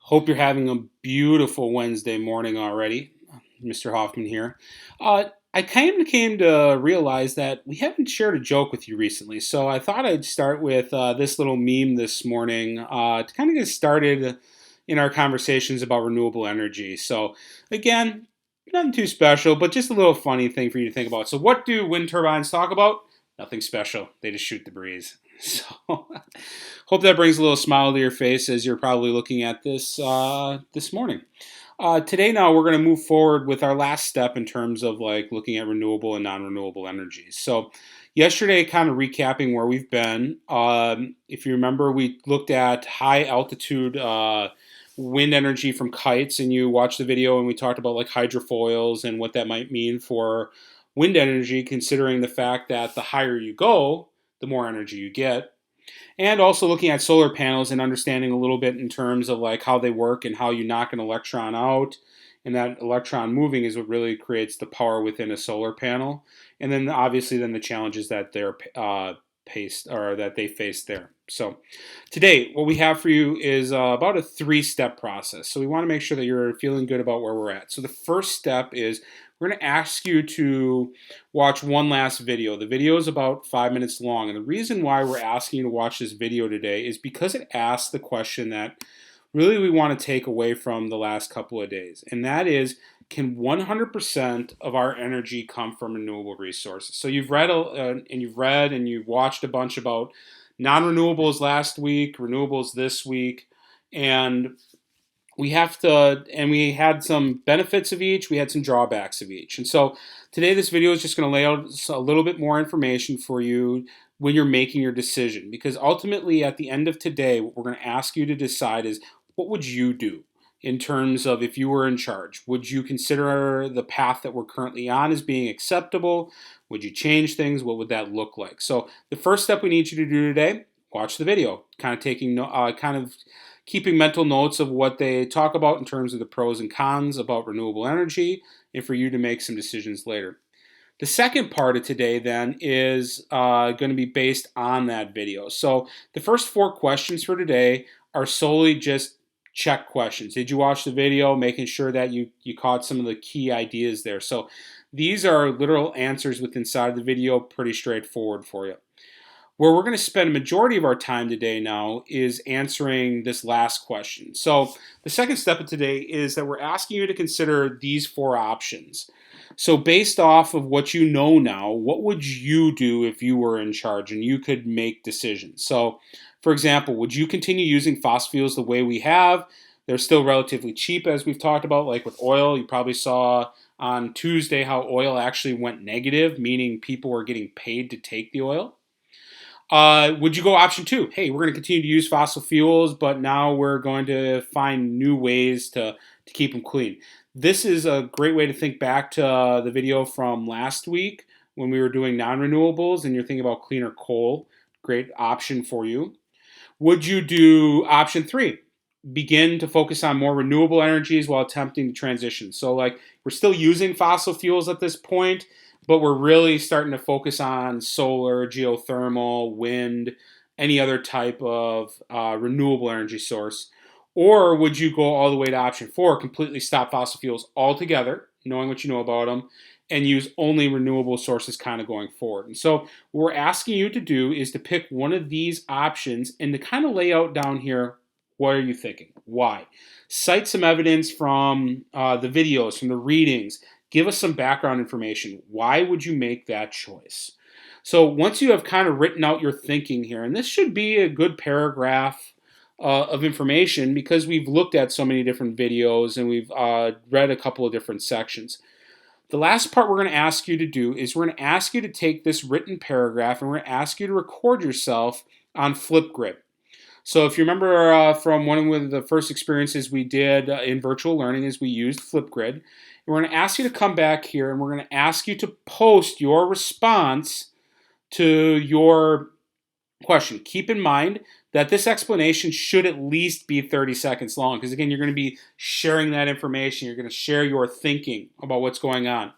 Hope you're having a beautiful Wednesday morning already. Mr. Hoffman here. I came to realize that we haven't shared a joke with you recently, so I thought I'd start with this little meme this morning to kind of get started in our conversations about renewable energy. So, again, nothing too special, but just a little funny thing for you to think about. So, what do wind turbines talk about? Nothing special. They just shoot the breeze. So, hope that brings a little smile to your face as you're probably looking at this morning. Today, now we're going to move forward with our last step in terms of like looking at renewable and non-renewable energies. So, yesterday, kind of recapping where we've been. If you remember, we looked at high altitude wind energy from kites, and you watched the video, and we talked about like hydrofoils and what that might mean for wind energy, considering the fact that the higher you go, the more energy you get. And also looking at solar panels and understanding a little bit in terms of like how they work and how you knock an electron out, and that electron moving is what really creates the power within a solar panel. And then obviously then the challenges that they're faced or that they face there. So today what we have for you is about a 3-step process. So we want to make sure that you're feeling good about where we're at. So the first step is we're going to ask you to watch one last video. The video is about 5 minutes long, and the reason why we're asking you to watch this video today is because it asks the question that really we want to take away from the last couple of days, and that is, can 100% of our energy come from renewable resources? So you've read and you've watched a bunch about non-renewables last week, renewables this week, and we had some benefits of each, we had some drawbacks of each. And so today this video is just going to lay out a little bit more information for you when you're making your decision, because ultimately at the end of today what we're going to ask you to decide is, what would you do in terms of if you were in charge? Would you consider the path that we're currently on as being acceptable? Would you change things? What would that look like? So the first step we need you to do today, watch the video, kind of keeping mental notes of what they talk about in terms of the pros and cons about renewable energy, and for you to make some decisions later. The second part of today then is going to be based on that video. So the first 4 questions for today are solely just check questions. Did you watch the video? Making sure that you caught some of the key ideas there. So these are literal answers within inside of the video, pretty straightforward for you. Where we're going to spend a majority of our time today now is answering this last question. So the second step of today is that we're asking you to consider these 4 options. So based off of what you know now, what would you do if you were in charge and you could make decisions? So for example, would you continue using fossil fuels the way we have? They're still relatively cheap, as we've talked about, like with oil. You probably saw on Tuesday how oil actually went negative, meaning people were getting paid to take the oil. Would you go option 2? Hey, we're going to continue to use fossil fuels, but now we're going to find new ways to keep them clean. This is a great way to think back to the video from last week when we were doing non-renewables and you're thinking about cleaner coal. Great option for you. Would you do option 3? Begin to focus on more renewable energies while attempting to transition. So like we're still using fossil fuels at this point, but we're really starting to focus on solar, geothermal, wind, any other type of renewable energy source. Or would you go all the way to option 4, completely stop fossil fuels altogether, knowing what you know about them, and use only renewable sources kind of going forward? And so what we're asking you to do is to pick one of these options and to kind of lay out down here, what are you thinking? Why? Cite some evidence from the videos, from the readings. Give us some background information. Why would you make that choice? So once you have kind of written out your thinking here, and this should be a good paragraph of information because we've looked at so many different videos and we've read a couple of different sections. The last part we're going to ask you to do is we're going to ask you to take this written paragraph and we're going to ask you to record yourself on Flipgrid. So if you remember from one of the first experiences we did in virtual learning is we used Flipgrid. We're going to ask you to come back here and we're going to ask you to post your response to your question. Keep in mind that this explanation should at least be 30 seconds long because again, you're going to be sharing that information. You're going to share your thinking about what's going on.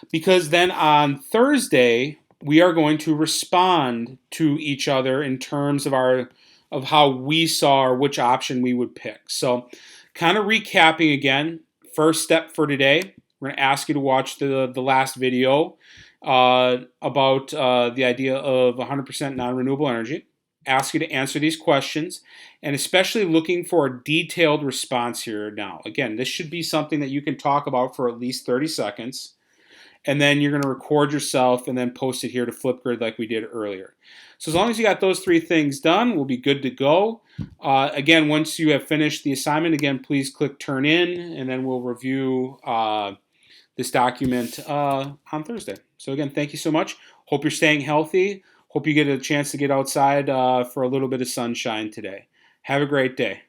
Because then on Thursday, we are going to respond to each other in terms of our of how we saw or which option we would pick. So kind of recapping again, first step for today, we're going to ask you to watch the last video about the idea of 100% non-renewable energy. Ask you to answer these questions, and especially looking for a detailed response here now. Again, this should be something that you can talk about for at least 30 seconds, and then you're going to record yourself and then post it here to Flipgrid like we did earlier. So as long as you got those three things done, we'll be good to go. Again, once you have finished the assignment, again, please click Turn In, and then we'll review this document on Thursday. So again, thank you so much. Hope you're staying healthy. Hope you get a chance to get outside for a little bit of sunshine today. Have a great day.